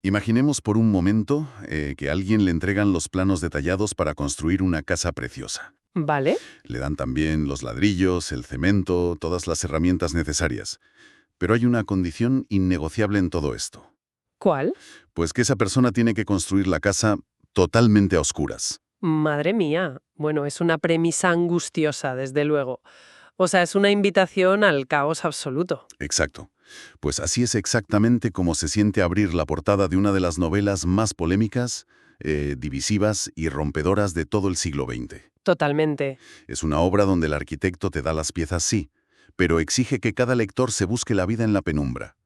Imaginemos por un momento que a alguien le entregan los planos detallados para construir una casa preciosa. ¿Vale? Le dan también los ladrillos, el cemento, todas las herramientas necesarias. Pero hay una condición innegociable en todo esto. ¿Cuál? Pues que esa persona tiene que construir la casa totalmente a oscuras. Madre mía. Bueno, es una premisa angustiosa, desde luego. O sea, es una invitación al caos absoluto. Exacto. Pues así es exactamente como se siente abrir la portada de una de las novelas más polémicas, divisivas y rompedoras de todo el siglo XX. Totalmente. Es una obra donde el arquitecto te da las piezas, sí, pero exige que cada lector se busque la vida en la penumbra.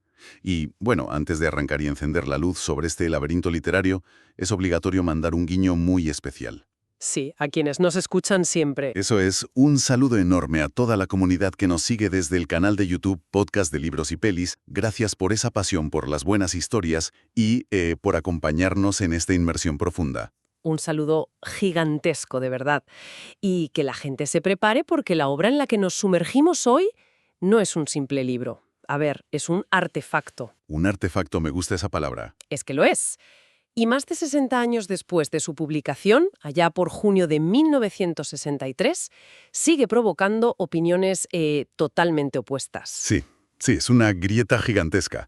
Y, bueno, antes de arrancar y encender la luz sobre este laberinto literario, es obligatorio mandar un guiño muy especial. Sí, a quienes nos escuchan siempre. Eso es, un saludo enorme a toda la comunidad que nos sigue desde el canal de YouTube Podcast de Libros y Pelis. Gracias por esa pasión por las buenas historias y por acompañarnos en esta inmersión profunda. Un saludo gigantesco, de verdad. Y que la gente se prepare porque la obra en la que nos sumergimos hoy no es un simple libro. A ver, es un artefacto. Un artefacto, me gusta esa palabra. Es que lo es. Y más de 60 años después de su publicación, allá por junio de 1963, sigue provocando opiniones totalmente opuestas. Sí, sí, es una grieta gigantesca.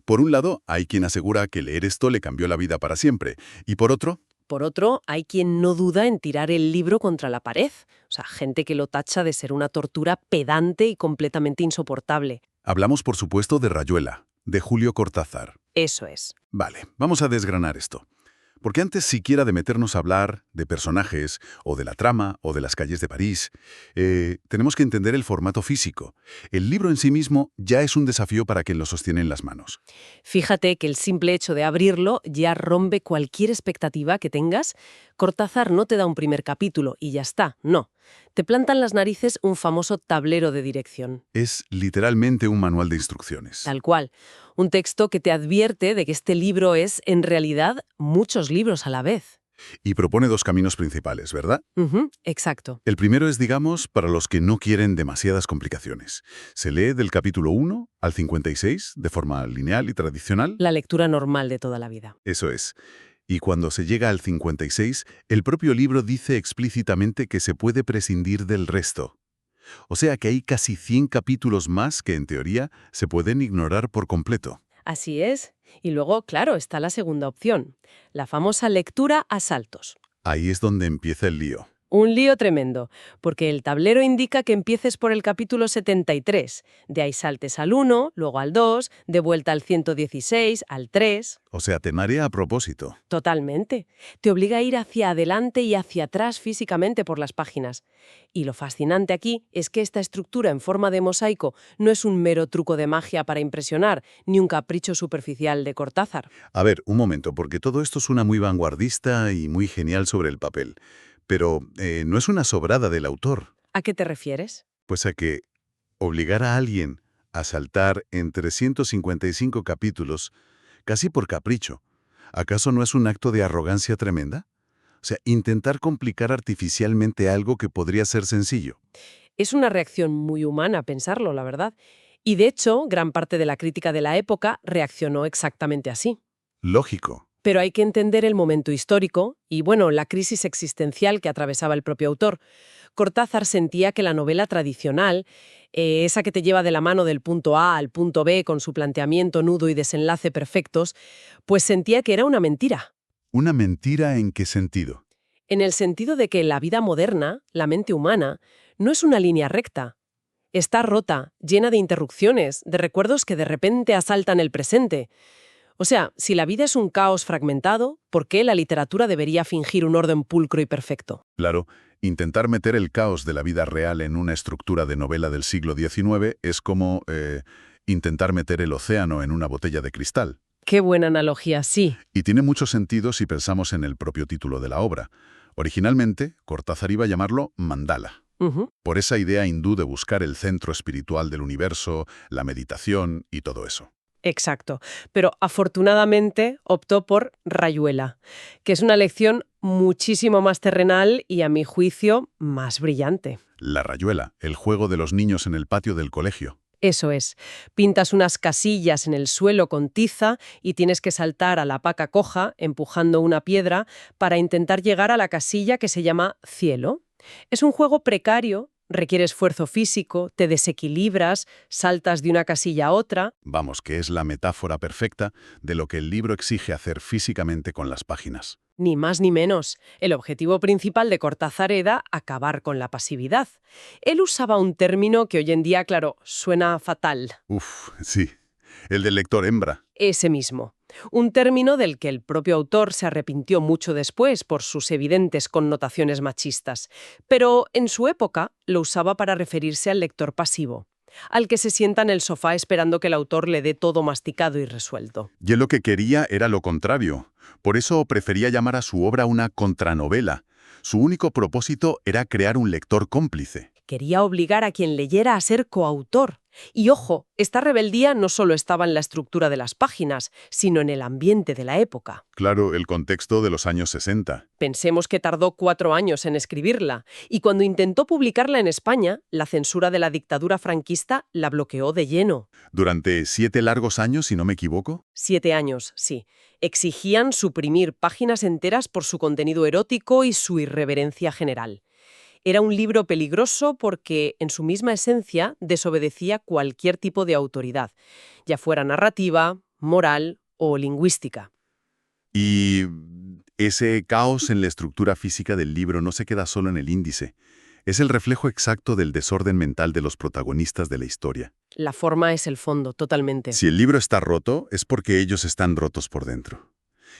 Por un lado, hay quien asegura que leer esto le cambió la vida para siempre, y por otro, Por otro, hay quien no duda en tirar el libro contra la pared. O sea, gente que lo tacha de ser una tortura pedante y completamente insoportable. hablamos por supuesto de Rayuela, de Julio Cortázar. Eso es. Vale, vamos a desgranar esto. Porque antes siquiera de meternos a hablar de personajes, o de la trama, o de las calles de París, tenemos que entender el formato físico. El libro en sí mismo ya es un desafío para quien lo sostiene en las manos. Fíjate que el simple hecho de abrirlo ya rompe cualquier expectativa que tengas. Cortázar no te da un primer capítulo y ya está, no. Te plantan las narices un famoso tablero de dirección. Es literalmente un manual de instrucciones. Tal cual. Un texto que te advierte de que este libro es, en realidad, muchos libros a la vez. Y propone dos caminos principales, ¿verdad? Exacto. El primero es, digamos, para los que no quieren demasiadas complicaciones. Se lee del capítulo 1 al 56 de forma lineal y tradicional. La lectura normal de toda la vida. Eso es. Y cuando se llega al 56, el propio libro dice explícitamente que se puede prescindir del resto. O sea que hay casi 100 capítulos más que, en teoría, se pueden ignorar por completo. Así es. Y luego, claro, está la segunda opción. La famosa lectura a saltos. Ahí es donde empieza el lío. Un lío tremendo, porque el tablero indica que empieces por el capítulo 73, de ahí saltes al 1, luego al 2, de vuelta al 116, al 3. O sea, te marea a propósito. Totalmente. Te obliga a ir hacia adelante y hacia atrás físicamente por las páginas. Y lo fascinante aquí es que esta estructura en forma de mosaico no es un mero truco de magia para impresionar, ni un capricho superficial de Cortázar. A ver, un momento, porque todo esto suena muy vanguardista y muy genial sobre el papel. Pero no es una sobrada del autor. ¿A qué te refieres? Pues a que obligar a alguien a saltar entre 155 capítulos, casi por capricho, ¿acaso no es un acto de arrogancia tremenda? O sea, intentar complicar artificialmente algo que podría ser sencillo. Es una reacción muy humana pensarlo, la verdad. Y de hecho, gran parte de la crítica de la época reaccionó exactamente así. Lógico. Pero hay que entender el momento histórico y, bueno, la crisis existencial que atravesaba el propio autor. Cortázar sentía que la novela tradicional, esa que te lleva de la mano del punto A al punto B con su planteamiento, nudo y desenlace perfectos, pues sentía que era una mentira. ¿Una mentira en qué sentido? En el sentido de que la vida moderna, la mente humana, no es una línea recta. Está rota, llena de interrupciones, de recuerdos que de repente asaltan el presente. O sea, si la vida es un caos fragmentado, ¿por qué la literatura debería fingir un orden pulcro y perfecto? Claro, intentar meter el caos de la vida real en una estructura de novela del siglo XIX es como intentar meter el océano en una botella de cristal. Qué buena analogía, sí. Y tiene mucho sentido si pensamos en el propio título de la obra. Originalmente, Cortázar iba a llamarlo Mandala, por esa idea hindú de buscar el centro espiritual del universo, la meditación y todo eso. Exacto. Pero afortunadamente optó por Rayuela, que es una lección muchísimo más terrenal y, a mi juicio, más brillante. La rayuela, el juego de los niños en el patio del colegio. Eso es. Pintas unas casillas en el suelo con tiza y tienes que saltar a la paca coja empujando una piedra para intentar llegar a la casilla que se llama cielo. Es un juego precario, requiere esfuerzo físico, te desequilibras, saltas de una casilla a otra. Vamos, que es la metáfora perfecta de lo que el libro exige hacer físicamente con las páginas. Ni más ni menos. El objetivo principal de Cortázar era acabar con la pasividad. Él usaba un término que hoy en día, claro, suena fatal. Uf, sí. El del lector hembra. Ese mismo. Un término del que el propio autor se arrepintió mucho después por sus evidentes connotaciones machistas. Pero en su época lo usaba para referirse al lector pasivo, al que se sienta en el sofá esperando que el autor le dé todo masticado y resuelto. Y él lo que quería era lo contrario. Por eso prefería llamar a su obra una contranovela. Su único propósito era crear un lector cómplice. Quería obligar a quien leyera a ser coautor. Y ojo, esta rebeldía no solo estaba en la estructura de las páginas, sino en el ambiente de la época. Claro, el contexto de los años 60. Pensemos que tardó 4 años en escribirla, y cuando intentó publicarla en España, la censura de la dictadura franquista la bloqueó de lleno. Durante 7 largos años, si no me equivoco. 7 años, sí. Exigían suprimir páginas enteras por su contenido erótico y su irreverencia general. Era un libro peligroso porque, en su misma esencia, desobedecía cualquier tipo de autoridad, ya fuera narrativa, moral o lingüística. Y ese caos en la estructura física del libro no se queda solo en el índice. Es el reflejo exacto del desorden mental de los protagonistas de la historia. La forma es el fondo, totalmente. Si el libro está roto, es porque ellos están rotos por dentro.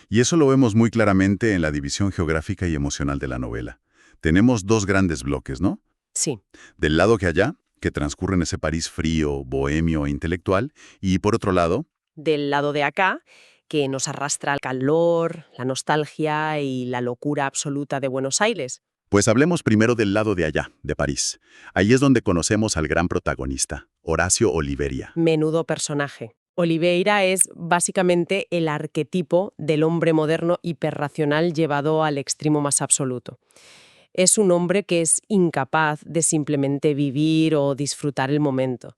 Y eso lo vemos muy claramente en la división geográfica y emocional de la novela. Tenemos 2 grandes bloques, ¿no? Sí. Del lado que allá, que transcurre en ese París frío, bohemio e intelectual, y por otro lado, Del lado de acá, que nos arrastra el calor, la nostalgia y la locura absoluta de Buenos Aires. pues hablemos primero del lado de allá, de París. Ahí es donde conocemos al gran protagonista, Horacio Oliveria. Menudo personaje. Oliveira es básicamente el arquetipo del hombre moderno hiperracional llevado al extremo más absoluto. Es un hombre que es incapaz de simplemente vivir o disfrutar el momento.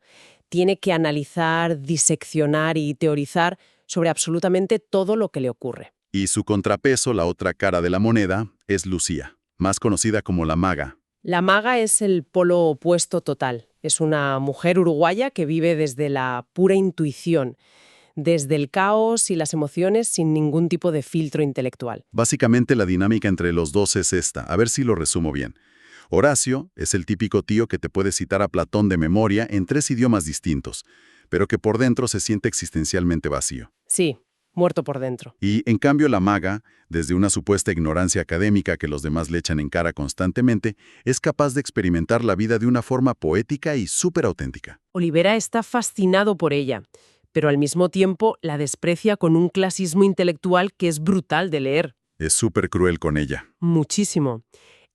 Tiene que analizar, diseccionar y teorizar sobre absolutamente todo lo que le ocurre. Y su contrapeso, la otra cara de la moneda, es Lucía, más conocida como la Maga. La maga es el polo opuesto total. Es una mujer uruguaya que vive desde la pura intuición, desde el caos y las emociones sin ningún tipo de filtro intelectual. Básicamente la dinámica entre los dos es esta, a ver si lo resumo bien. Horacio es el típico tío que te puede citar a Platón de memoria en 3 idiomas distintos, pero que por dentro se siente existencialmente vacío. Sí, muerto por dentro. Y, en cambio, la Maga, desde una supuesta ignorancia académica que los demás le echan en cara constantemente, es capaz de experimentar la vida de una forma poética y súper auténtica. Olivera está fascinado por ella, pero al mismo tiempo la desprecia con un clasismo intelectual que es brutal de leer. Es súper cruel con ella. Muchísimo.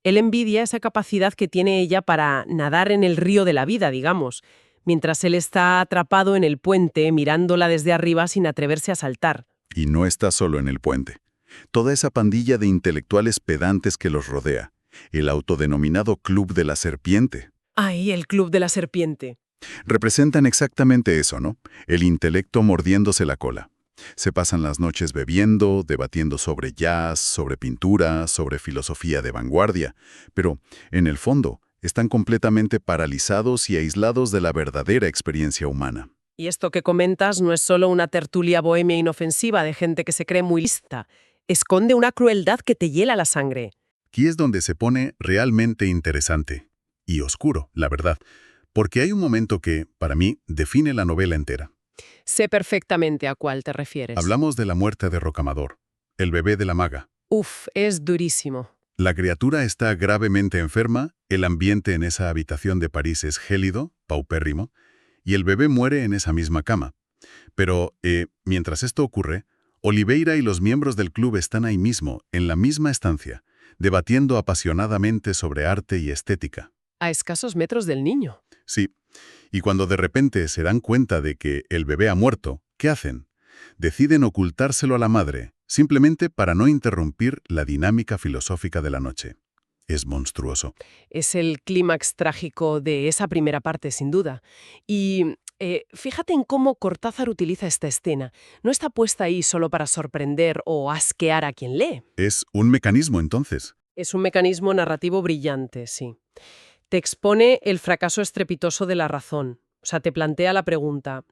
Él envidia esa capacidad que tiene ella para nadar en el río de la vida, digamos, mientras él está atrapado en el puente mirándola desde arriba sin atreverse a saltar. Y no está solo en el puente. Toda esa pandilla de intelectuales pedantes que los rodea, el autodenominado Club de la Serpiente, ¡Ay, el Club de la Serpiente! representan exactamente eso, ¿no? El intelecto mordiéndose la cola. Se pasan las noches bebiendo, debatiendo sobre jazz, sobre pintura, sobre filosofía de vanguardia, pero, en el fondo, están completamente paralizados y aislados de la verdadera experiencia humana. Y esto que comentas no es solo una tertulia bohemia inofensiva de gente que se cree muy lista. Esconde una crueldad que te hiela la sangre. Aquí es donde se pone realmente interesante y oscuro, la verdad, porque hay un momento que, para mí, define la novela entera. Sé perfectamente a cuál te refieres. Hablamos de la muerte de Rocamadour, el bebé de la Maga. Uf, es durísimo. La criatura está gravemente enferma, el ambiente en esa habitación de París es gélido, paupérrimo, y el bebé muere en esa misma cama. Pero, mientras esto ocurre, Oliveira y los miembros del club están ahí mismo, en la misma estancia, debatiendo apasionadamente sobre arte y estética. A escasos metros del niño. Sí, y cuando de repente se dan cuenta de que el bebé ha muerto, ¿qué hacen? Deciden ocultárselo a la madre, simplemente para no interrumpir la dinámica filosófica de la noche. Es monstruoso. Es el clímax trágico de esa primera parte, sin duda. Y Fíjate en cómo Cortázar utiliza esta escena. No está puesta ahí solo para sorprender o asquear a quien lee. Es un mecanismo, entonces. Es un mecanismo narrativo brillante, sí. Te expone el fracaso estrepitoso de la razón. O sea, te plantea la pregunta,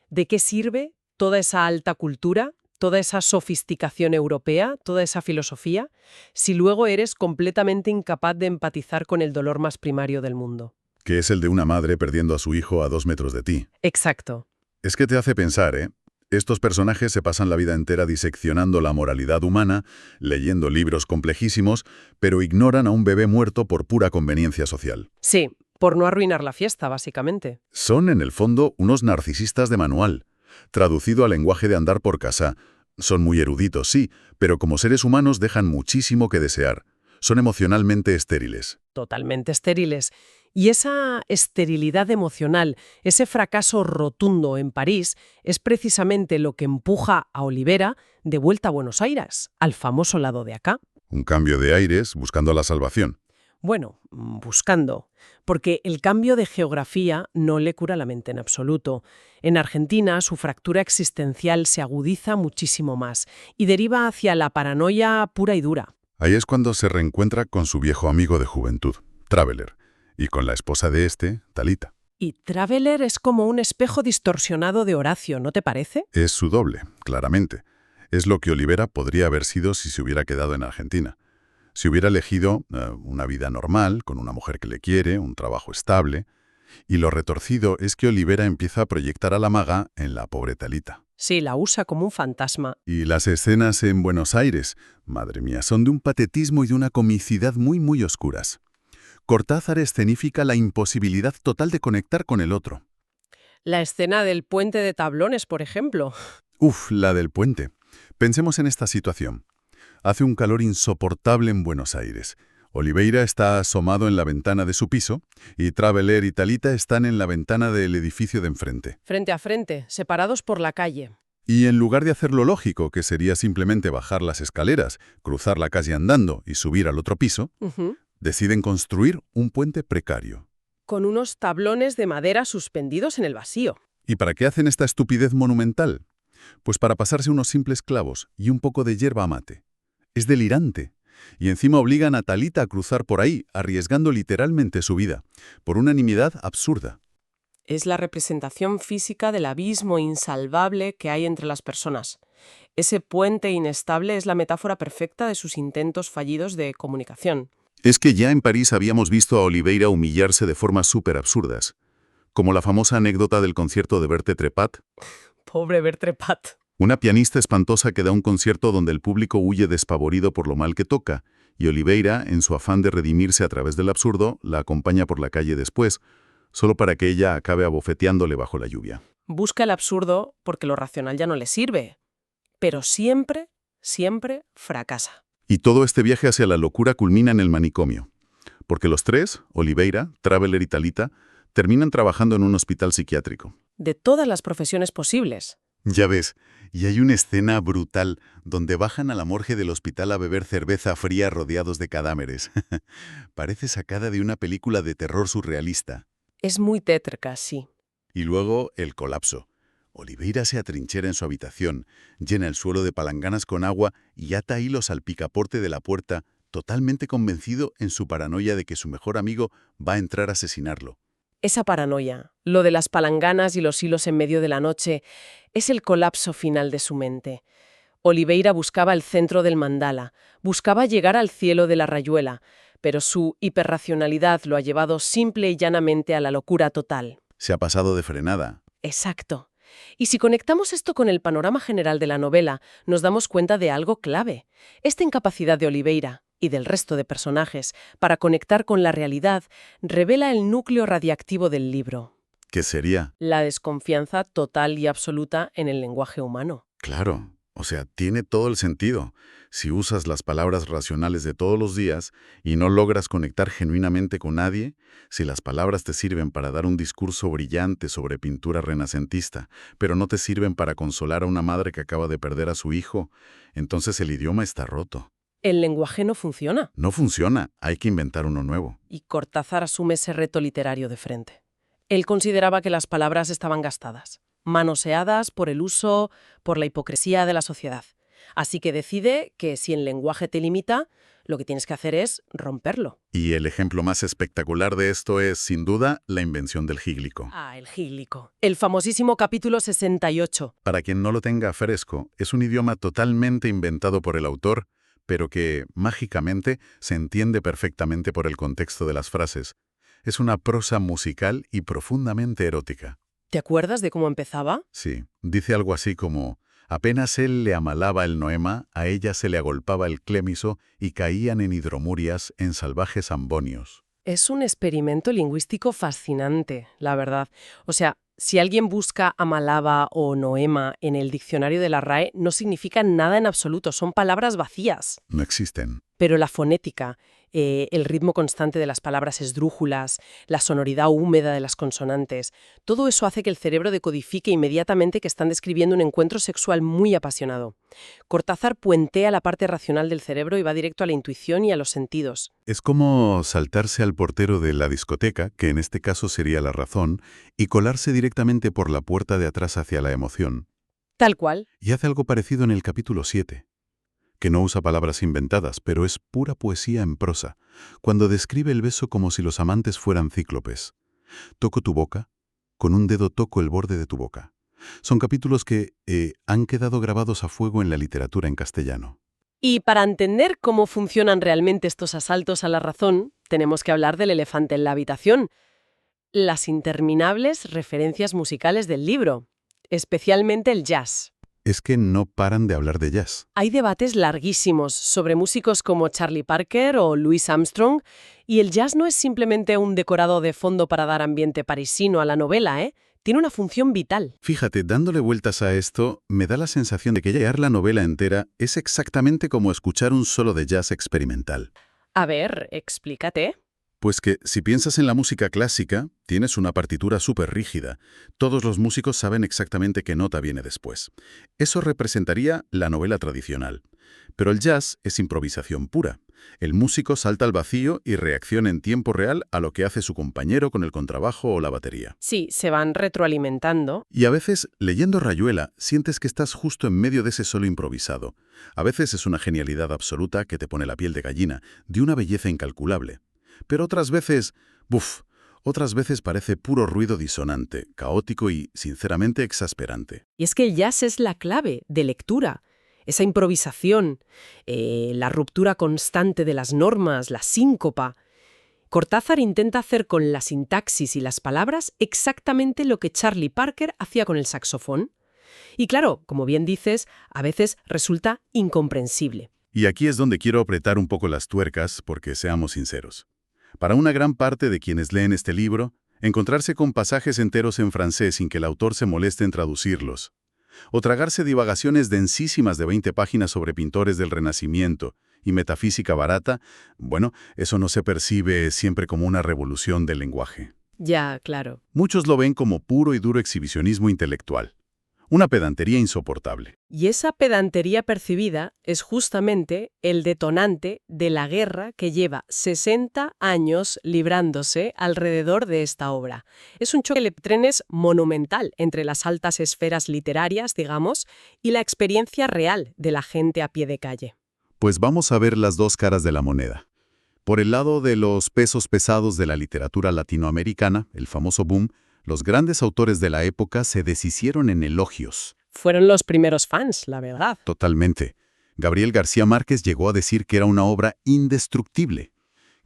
¿de qué sirve toda esa alta cultura, toda esa sofisticación europea, toda esa filosofía, si luego eres completamente incapaz de empatizar con el dolor más primario del mundo? Que es el de una madre perdiendo a su hijo a 2 metros de ti. Exacto. Es que te hace pensar, ¿eh? Estos personajes se pasan la vida entera diseccionando la moralidad humana, leyendo libros complejísimos, pero ignoran a un bebé muerto por pura conveniencia social. Sí, por no arruinar la fiesta, básicamente. Son, en el fondo, unos narcisistas de manual. Traducido al lenguaje de andar por casa. Son muy eruditos, sí, pero como seres humanos dejan muchísimo que desear. Son emocionalmente estériles. Totalmente estériles. Y esa esterilidad emocional, ese fracaso rotundo en París, es precisamente lo que empuja a Olivera de vuelta a Buenos Aires, al famoso lado de acá. Un cambio de aires buscando la salvación. Bueno, buscando, porque el cambio de geografía no le cura la mente en absoluto. En Argentina, su fractura existencial se agudiza muchísimo más y deriva hacia la paranoia pura y dura. Ahí es cuando se reencuentra con su viejo amigo de juventud, Traveler, y con la esposa de este, Talita. Y Traveler es como un espejo distorsionado de Horacio, ¿no te parece? Es su doble, claramente. Es lo que Olivera podría haber sido si se hubiera quedado en Argentina. Si hubiera elegido una vida normal, con una mujer que le quiere, un trabajo estable. Y lo retorcido es que Olivera empieza a proyectar a la maga en la pobre Talita. Sí, la usa como un fantasma. Y las escenas en Buenos Aires, madre mía, son de un patetismo y de una comicidad muy oscuras. Cortázar escenifica la imposibilidad total de conectar con el otro. La escena del puente de tablones, por ejemplo. Uf, la del puente. Pensemos en esta situación. Hace un calor insoportable en Buenos Aires. Oliveira está asomado en la ventana de su piso y Traveler y Talita están en la ventana del edificio de enfrente. Frente a frente, separados por la calle. Y en lugar de hacer lo lógico, que sería simplemente bajar las escaleras, cruzar la calle andando y subir al otro piso, deciden construir un puente precario. Con unos tablones de madera suspendidos en el vacío. ¿Y para qué hacen esta estupidez monumental? Pues para pasarse unos simples clavos y un poco de yerba mate. Es delirante. Y encima obligan a Talita a cruzar por ahí, arriesgando literalmente su vida, por una nimiedad absurda. Es la representación física del abismo insalvable que hay entre las personas. Ese puente inestable es la metáfora perfecta de sus intentos fallidos de comunicación. Es que ya en París habíamos visto a Oliveira humillarse de formas súper absurdas, como la famosa anécdota del concierto de Bertolt Trepat. Pobre Bertrepat. Una pianista espantosa que da un concierto donde el público huye despavorido por lo mal que toca, y Oliveira, en su afán de redimirse a través del absurdo, la acompaña por la calle después, solo para que ella acabe abofeteándole bajo la lluvia. Busca el absurdo porque lo racional ya no le sirve. Pero siempre fracasa. Y todo este viaje hacia la locura culmina en el manicomio, porque los tres, Oliveira, Traveler y Talita, terminan trabajando en un hospital psiquiátrico. De todas las profesiones posibles. Ya ves, y hay una escena brutal donde bajan a la morgue del hospital a beber cerveza fría rodeados de cadáveres. Parece sacada de una película de terror surrealista. Es muy tétrica, sí. Y luego el colapso. Oliveira se atrinchera en su habitación, llena el suelo de palanganas con agua y ata hilos al picaporte de la puerta, totalmente convencido en su paranoia de que su mejor amigo va a entrar a asesinarlo. Esa paranoia, lo de las palanganas y los hilos en medio de la noche, es el colapso final de su mente. Oliveira buscaba el centro del mandala, buscaba llegar al cielo de la rayuela, pero su hiperracionalidad lo ha llevado simple y llanamente a la locura total. Se ha pasado de frenada. Exacto. Y si conectamos esto con el panorama general de la novela, nos damos cuenta de algo clave. Esta incapacidad de Oliveira y del resto de personajes para conectar con la realidad revela el núcleo radiactivo del libro. ¿Qué sería? La desconfianza total y absoluta en el lenguaje humano. Claro, o sea, tiene todo el sentido. Si usas las palabras racionales de todos los días y no logras conectar genuinamente con nadie, si las palabras te sirven para dar un discurso brillante sobre pintura renacentista, pero no te sirven para consolar a una madre que acaba de perder a su hijo, entonces el idioma está roto. El lenguaje no funciona. No funciona, hay que inventar uno nuevo. Y Cortázar asume ese reto literario de frente. Él consideraba que las palabras estaban gastadas, manoseadas por el uso, por la hipocresía de la sociedad. Así que decide que si el lenguaje te limita, lo que tienes que hacer es romperlo. Y el ejemplo más espectacular de esto es, sin duda, la invención del gíglico. Ah, el gíglico. El famosísimo capítulo 68. Para quien no lo tenga fresco, es un idioma totalmente inventado por el autor, pero que, mágicamente, se entiende perfectamente por el contexto de las frases. Es una prosa musical y profundamente erótica. ¿Te acuerdas de cómo empezaba? Sí, dice algo así como: apenas él le amalaba el noema, a ella se le agolpaba el clémiso y caían en hidromurias, en salvajes ambonios. Es un experimento lingüístico fascinante, la verdad. O sea, si alguien busca amalaba o noema en el diccionario de la RAE, no significan nada en absoluto, son palabras vacías. No existen. Pero la fonética, el ritmo constante de las palabras esdrújulas, la sonoridad húmeda de las consonantes, todo eso hace que el cerebro decodifique inmediatamente que están describiendo un encuentro sexual muy apasionado. Cortázar puentea la parte racional del cerebro y va directo a la intuición y a los sentidos. Es como saltarse al portero de la discoteca, que en este caso sería la razón, y colarse directamente por la puerta de atrás hacia la emoción. Tal cual. Y hace algo parecido en el capítulo 7, que no usa palabras inventadas, pero es pura poesía en prosa, cuando describe el beso como si los amantes fueran cíclopes. Toco tu boca, con un dedo toco el borde de tu boca. Son capítulos que han quedado grabados a fuego en la literatura en castellano. Y para entender cómo funcionan realmente estos asaltos a la razón, tenemos que hablar del elefante en la habitación, las interminables referencias musicales del libro, especialmente el jazz. Es que no paran de hablar de jazz. Hay debates larguísimos sobre músicos como Charlie Parker o Louis Armstrong, y el jazz no es simplemente un decorado de fondo para dar ambiente parisino a la novela, ¿eh? Tiene una función vital. Fíjate, dándole vueltas a esto, me da la sensación de que leer la novela entera es exactamente como escuchar un solo de jazz experimental. A ver, explícate. Pues que, si piensas en la música clásica, tienes una partitura súper rígida. Todos los músicos saben exactamente qué nota viene después. Eso representaría la novela tradicional. Pero el jazz es improvisación pura. El músico salta al vacío y reacciona en tiempo real a lo que hace su compañero con el contrabajo o la batería. Sí, se van retroalimentando. Y a veces, leyendo Rayuela, sientes que estás justo en medio de ese solo improvisado. A veces es una genialidad absoluta que te pone la piel de gallina, de una belleza incalculable. Pero otras veces parece puro ruido disonante, caótico y, sinceramente, exasperante. Y es que el jazz es la clave de lectura. Esa improvisación, la ruptura constante de las normas, la síncopa. Cortázar intenta hacer con la sintaxis y las palabras exactamente lo que Charlie Parker hacía con el saxofón. Y claro, como bien dices, a veces resulta incomprensible. Y aquí es donde quiero apretar un poco las tuercas, porque seamos sinceros. Para una gran parte de quienes leen este libro, encontrarse con pasajes enteros en francés sin que el autor se moleste en traducirlos, o tragarse divagaciones densísimas de 20 páginas sobre pintores del Renacimiento y metafísica barata, bueno, eso no se percibe siempre como una revolución del lenguaje. Ya, claro. Muchos lo ven como puro y duro exhibicionismo intelectual, una pedantería insoportable. Y esa pedantería percibida es justamente el detonante de la guerra que lleva 60 años librándose alrededor de esta obra. Es un choque de trenes monumental entre las altas esferas literarias, digamos, y la experiencia real de la gente a pie de calle. Pues vamos a ver las dos caras de la moneda. Por el lado de los pesos pesados de la literatura latinoamericana, el famoso boom, los grandes autores de la época se deshicieron en elogios. Fueron los primeros fans, la verdad. Totalmente. Gabriel García Márquez llegó a decir que era una obra indestructible.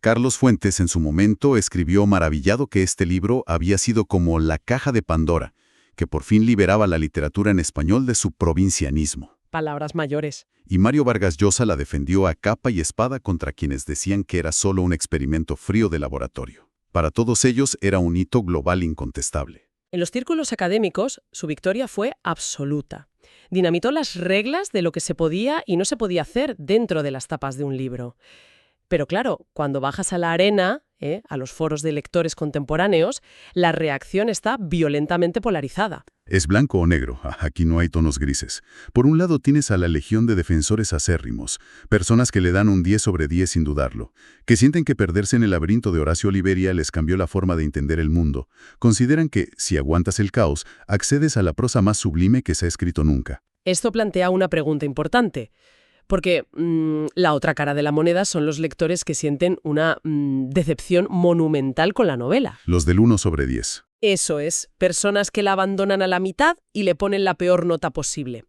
Carlos Fuentes en su momento escribió maravillado que este libro había sido como la caja de Pandora, que por fin liberaba la literatura en español de su provincianismo. Palabras mayores. Y Mario Vargas Llosa la defendió a capa y espada contra quienes decían que era solo un experimento frío de laboratorio. Para todos ellos era un hito global incontestable. En los círculos académicos, su victoria fue absoluta. Dinamitó las reglas de lo que se podía y no se podía hacer dentro de las tapas de un libro. Pero claro, cuando bajas a la arena, a los foros de lectores contemporáneos, la reacción está violentamente polarizada. Es blanco o negro, aquí no hay tonos grises. Por un lado tienes a la legión de defensores acérrimos, personas que le dan un 10 sobre 10 sin dudarlo, que sienten que perderse en el laberinto de Horacio Oliveria les cambió la forma de entender el mundo. Consideran que, si aguantas el caos, accedes a la prosa más sublime que se ha escrito nunca. Esto plantea una pregunta importante, porque la otra cara de la moneda son los lectores que sienten una decepción monumental con la novela. Los del 1 sobre 10. Eso es, personas que la abandonan a la mitad y le ponen la peor nota posible.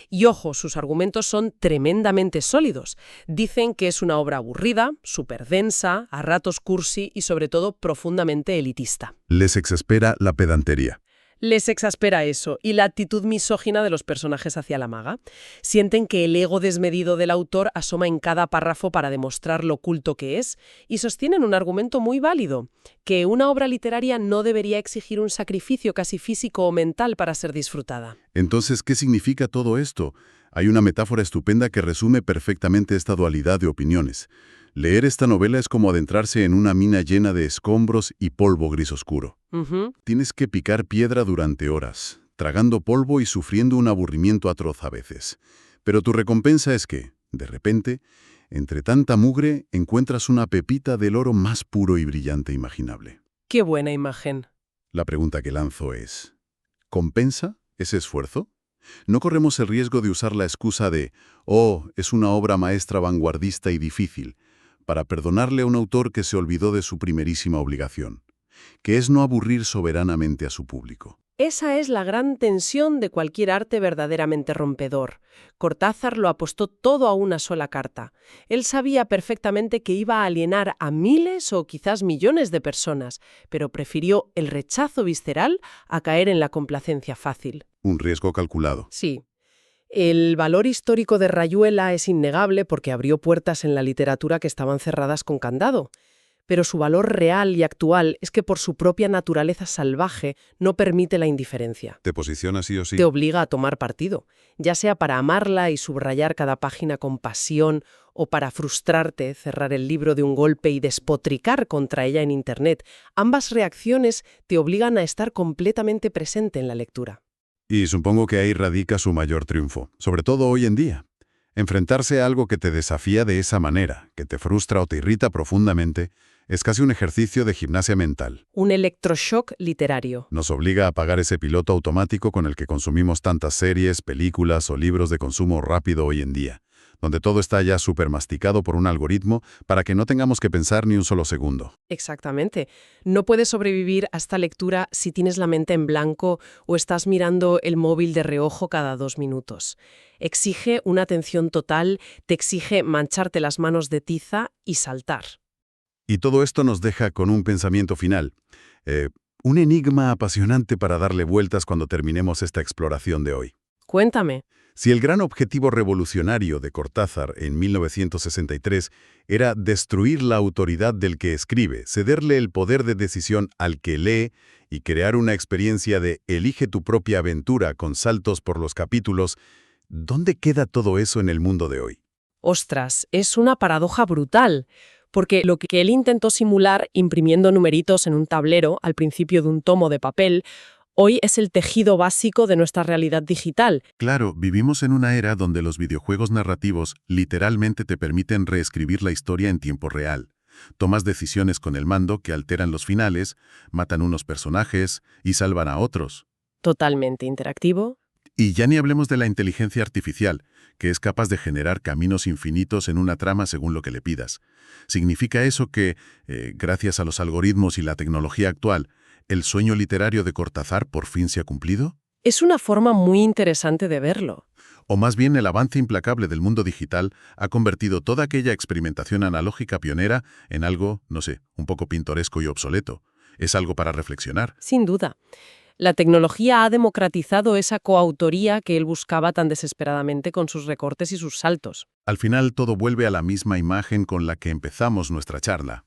Y ojo, sus argumentos son tremendamente sólidos. Dicen que es una obra aburrida, súper densa, a ratos cursi y sobre todo profundamente elitista. Les exaspera la pedantería. Les exaspera eso y la actitud misógina de los personajes hacia la maga. Sienten que el ego desmedido del autor asoma en cada párrafo para demostrar lo culto que es y sostienen un argumento muy válido, que una obra literaria no debería exigir un sacrificio casi físico o mental para ser disfrutada. Entonces, ¿qué significa todo esto? Hay una metáfora estupenda que resume perfectamente esta dualidad de opiniones. Leer esta novela es como adentrarse en una mina llena de escombros y polvo gris oscuro. Tienes que picar piedra durante horas, tragando polvo y sufriendo un aburrimiento atroz a veces. Pero tu recompensa es que, de repente, entre tanta mugre, encuentras una pepita del oro más puro y brillante imaginable. ¡Qué buena imagen! La pregunta que lanzo es, ¿compensa ese esfuerzo? No corremos el riesgo de usar la excusa de, es una obra maestra vanguardista y difícil, para perdonarle a un autor que se olvidó de su primerísima obligación, que es no aburrir soberanamente a su público. Esa es la gran tensión de cualquier arte verdaderamente rompedor. Cortázar lo apostó todo a una sola carta. Él sabía perfectamente que iba a alienar a miles o quizás millones de personas, pero prefirió el rechazo visceral a caer en la complacencia fácil. Un riesgo calculado. Sí. El valor histórico de Rayuela es innegable porque abrió puertas en la literatura que estaban cerradas con candado. Pero su valor real y actual es que por su propia naturaleza salvaje no permite la indiferencia. ¿Te posiciona sí o sí? Te obliga a tomar partido, ya sea para amarla y subrayar cada página con pasión o para frustrarte, cerrar el libro de un golpe y despotricar contra ella en Internet. Ambas reacciones te obligan a estar completamente presente en la lectura. Y supongo que ahí radica su mayor triunfo, sobre todo hoy en día. Enfrentarse a algo que te desafía de esa manera, que te frustra o te irrita profundamente, es casi un ejercicio de gimnasia mental. Un electroshock literario. Nos obliga a apagar ese piloto automático con el que consumimos tantas series, películas o libros de consumo rápido hoy en día, donde todo está ya súper masticado por un algoritmo para que no tengamos que pensar ni un solo segundo. Exactamente. No puedes sobrevivir a esta lectura si tienes la mente en blanco o estás mirando el móvil de reojo cada 2 minutos. Exige una atención total, te exige mancharte las manos de tiza y saltar. Y todo esto nos deja con un pensamiento final. Un enigma apasionante para darle vueltas cuando terminemos esta exploración de hoy. Cuéntame. Si el gran objetivo revolucionario de Cortázar en 1963 era destruir la autoridad del que escribe, cederle el poder de decisión al que lee y crear una experiencia de elige tu propia aventura con saltos por los capítulos, ¿dónde queda todo eso en el mundo de hoy? Ostras, es una paradoja brutal. Porque lo que él intentó simular imprimiendo numeritos en un tablero al principio de un tomo de papel, hoy es el tejido básico de nuestra realidad digital. Claro, vivimos en una era donde los videojuegos narrativos literalmente te permiten reescribir la historia en tiempo real. Tomas decisiones con el mando que alteran los finales, matan unos personajes y salvan a otros. Totalmente interactivo. Y ya ni hablemos de la inteligencia artificial, que es capaz de generar caminos infinitos en una trama según lo que le pidas. ¿Significa eso que, gracias a los algoritmos y la tecnología actual, el sueño literario de Cortázar por fin se ha cumplido? Es una forma muy interesante de verlo. O más bien el avance implacable del mundo digital ha convertido toda aquella experimentación analógica pionera en algo, no sé, un poco pintoresco y obsoleto. Es algo para reflexionar. Sin duda. La tecnología ha democratizado esa coautoría que él buscaba tan desesperadamente con sus recortes y sus saltos. Al final todo vuelve a la misma imagen con la que empezamos nuestra charla.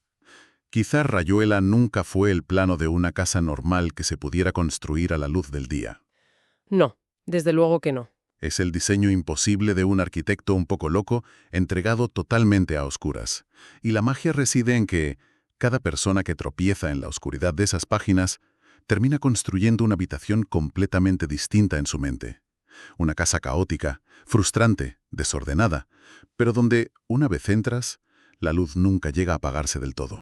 Quizá Rayuela nunca fue el plano de una casa normal que se pudiera construir a la luz del día. No, desde luego que no. Es el diseño imposible de un arquitecto un poco loco, entregado totalmente a oscuras. Y la magia reside en que cada persona que tropieza en la oscuridad de esas páginas termina construyendo una habitación completamente distinta en su mente. Una casa caótica, frustrante, desordenada, pero donde, una vez entras, la luz nunca llega a apagarse del todo.